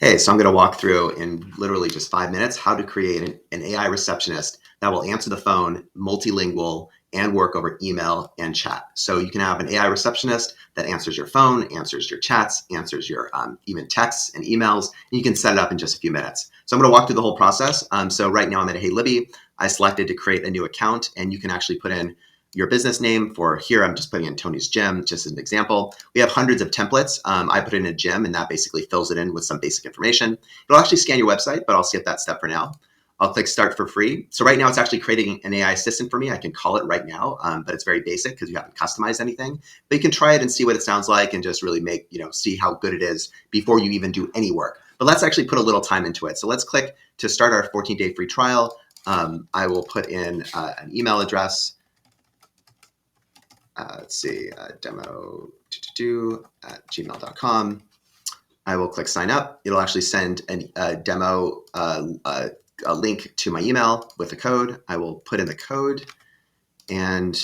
Hey, so I'm going to walk through in literally just 5 minutes how to create an AI receptionist that will answer the phone, multilingual, and work over email and chat. So you can have an AI receptionist that answers your phone, answers your chats, answers your even texts and emails, and you can set it up in just a few minutes. So I'm going to walk through the whole process. So right now I'm at Hey Libby. I selected to create a new account, and you can actually put in your business name. For here, I'm just putting in Tony's Gym, just as an example. We have hundreds of templates. I put in a gym, and that basically fills it in with some basic information. It'll actually scan your website, but I'll skip that step for now. I'll click Start for free. So right now, it's actually creating an AI assistant for me. I can call it right now, but it's very basic because you haven't customized anything. But you can try it and see what it sounds like and just really see how good it is before you even do any work. But let's actually put a little time into it. So let's click to start our 14-day free trial. I will put in an email address. Let's see, demo at gmail.com. I will click sign up. It'll actually send a demo a link to my email with the code. I will put in the code, and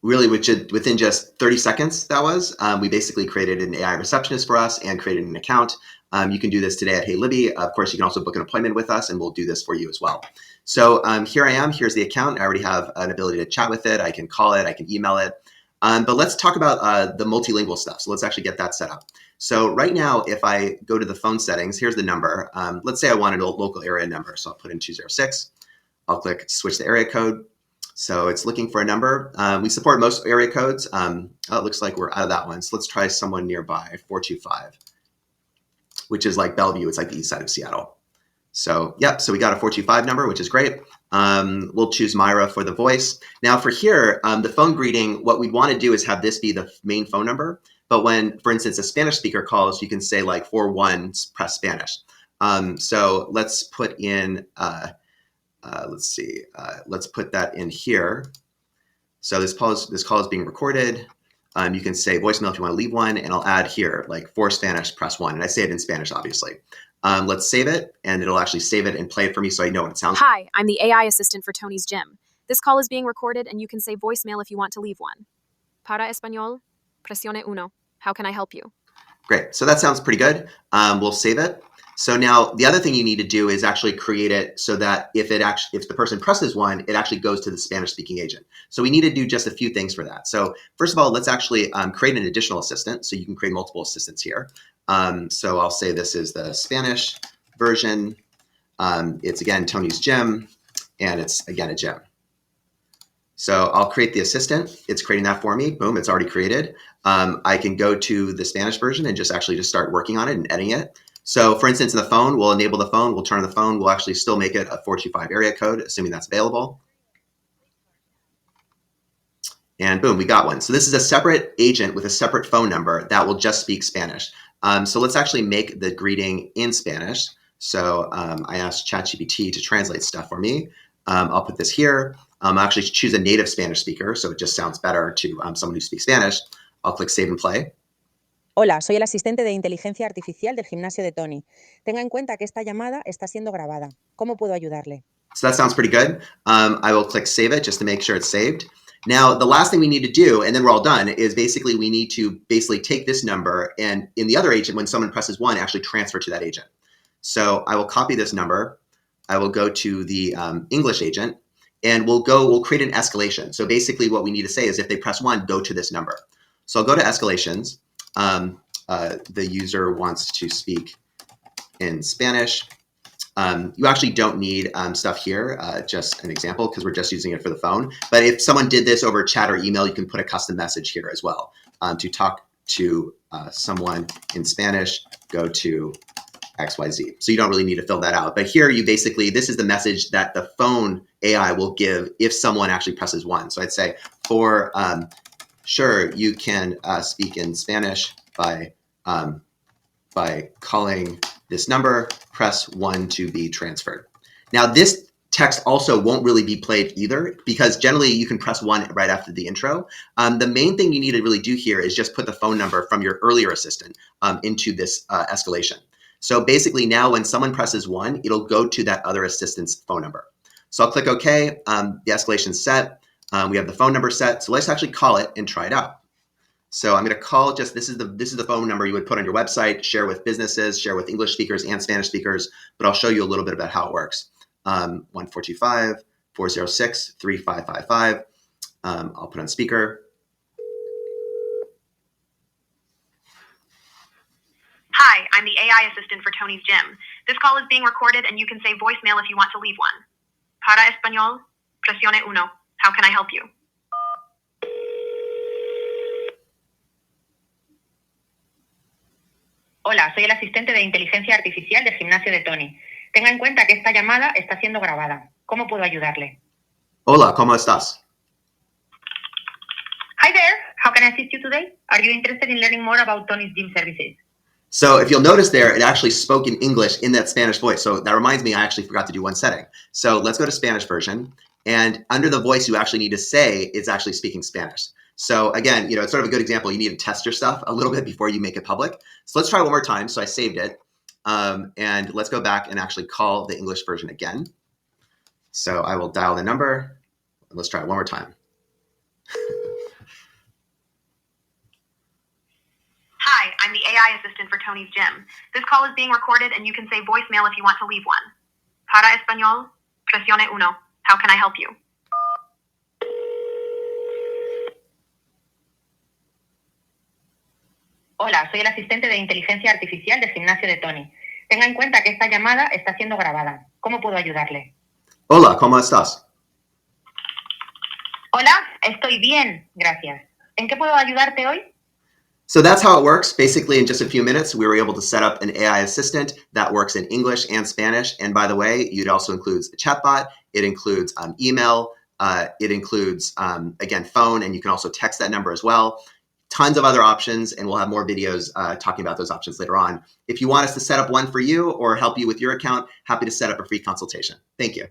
really within just 30 seconds, we basically created an AI receptionist for us and created an account. You can do this today at Hey Libby. Of course, you can also book an appointment with us, and we'll do this for you as well. So here I am. Here's the account. I already have an ability to chat with it. I can call it. I can email it. But let's talk about the multilingual stuff. So let's actually get that set up. So right now, if I go to the phone settings, here's the number. Let's say I wanted a local area number. So I'll put in 206. I'll click switch the area code. So it's looking for a number. We support most area codes. It looks like we're out of that one. So let's try someone nearby, 425, which is like Bellevue. It's like the east side of Seattle. So yep, so we got a 425 number, which is great. We'll choose Myra for the voice. Now for here, the phone greeting, what we want to do is have this be the main phone number. But when, for instance, a Spanish speaker calls, you can say like 41, press Spanish. So let's put in, let's put that in here. So this call is being recorded. You can say voicemail if you want to leave one, and I'll add here, like for Spanish, press 1. And I say it in Spanish, obviously. Let's save it, and it'll actually save it and play it for me so I know what it sounds like. Hi, I'm the AI assistant for Tony's Gym. This call is being recorded, and you can say voicemail if you want to leave one. Para español, presione uno. How can I help you? Great. So that sounds pretty good. We'll save it. So now the other thing you need to do is actually create it so that if the person presses 1, it actually goes to the Spanish speaking agent. So we need to do just a few things for that. So first of all, let's actually create an additional assistant. So you can create multiple assistants here. So I'll say this is the Spanish version. It's again Tony's Gym, and it's again a gym. So I'll create the assistant. It's creating that for me. Boom, it's already created. I can go to the Spanish version and just start working on it and editing it. So for instance, in the phone, we'll enable the phone, we'll turn on the phone, we'll actually still make it a 425 area code, assuming that's available. And boom, we got one. So this is a separate agent with a separate phone number that will just speak Spanish. So let's actually make the greeting in Spanish. So I asked ChatGPT to translate stuff for me. I'll put this here. I'll actually choose a native Spanish speaker, so it just sounds better to someone who speaks Spanish. I'll click Save and Play. Hola, soy el asistente de inteligencia artificial del gimnasio de Tony. Tenga en cuenta que esta llamada está siendo grabada. ¿Cómo puedo ayudarle? So that sounds pretty good. I will click Save It just to make sure it's saved. Now, the last thing we need to do, and then we're all done, is we need to take this number, and in the other agent, when someone presses 1, actually transfer to that agent. So I will copy this number. I will go to the English agent, and we'll create an escalation. So basically what we need to say is if they press 1, go to this number. So I'll go to escalations. The user wants to speak in Spanish. You actually don't need stuff here, just an example, because we're just using it for the phone. But if someone did this over chat or email, you can put a custom message here as well. To talk to someone in Spanish, go to XYZ. So you don't really need to fill that out. But here this is the message that the phone AI will give if someone actually presses 1. So I'd say, for sure, you can speak in Spanish by calling this number, press 1 to be transferred. Now this text also won't really be played either, because generally you can press 1 right after the intro. The main thing you need to really do here is just put the phone number from your earlier assistant into this escalation. So basically now when someone presses 1, it'll go to that other assistant's phone number. So I'll click OK. The escalation's set. We have the phone number set. So let's actually call it and try it out. So I'm going to call this is the phone number you would put on your website, share with businesses, share with English speakers and Spanish speakers, but I'll show you a little bit about how it works. 1425-406-3555. I'll put on speaker. Hi, I'm the AI assistant for Tony's Gym. This call is being recorded and you can say voicemail if you want to leave one. Para español, presione uno. How can I help you? Hola, soy el asistente de inteligencia artificial del gimnasio de Tony. Tenga en cuenta que esta llamada está siendo grabada. ¿Cómo puedo ayudarle? Hola, ¿cómo estás? Hi there. How can I assist you today? Are you interested in learning more about Tony's gym services? So if you'll notice there, it actually spoke in English in that Spanish voice. So that reminds me, I actually forgot to do one setting. So let's go to Spanish version. And under the voice you actually need to say, it's actually speaking Spanish. So again, it's sort of a good example. You need to test your stuff a little bit before you make it public. So let's try one more time. So I saved it. And let's go back and actually call the English version again. So I will dial the number. Let's try it one more time. Hi, I'm the AI assistant for Tony's Gym. This call is being recorded and you can say voicemail if you want to leave one. Para español, presione uno. How can I help you? Hola, soy el asistente de inteligencia artificial del gimnasio de Tony. Tenga en cuenta que esta llamada está siendo grabada. ¿Cómo puedo ayudarle? Hola, ¿cómo estás? Hola, estoy bien, gracias. ¿En qué puedo ayudarte hoy? So that's how it works. Basically, in just a few minutes, we were able to set up an AI assistant that works in English and Spanish. And by the way, it also includes a chatbot. It includes email. It includes, again, phone, and you can also text that number as well. Tons of other options, and we'll have more videos talking about those options later on. If you want us to set up one for you or help you with your account, happy to set up a free consultation. Thank you.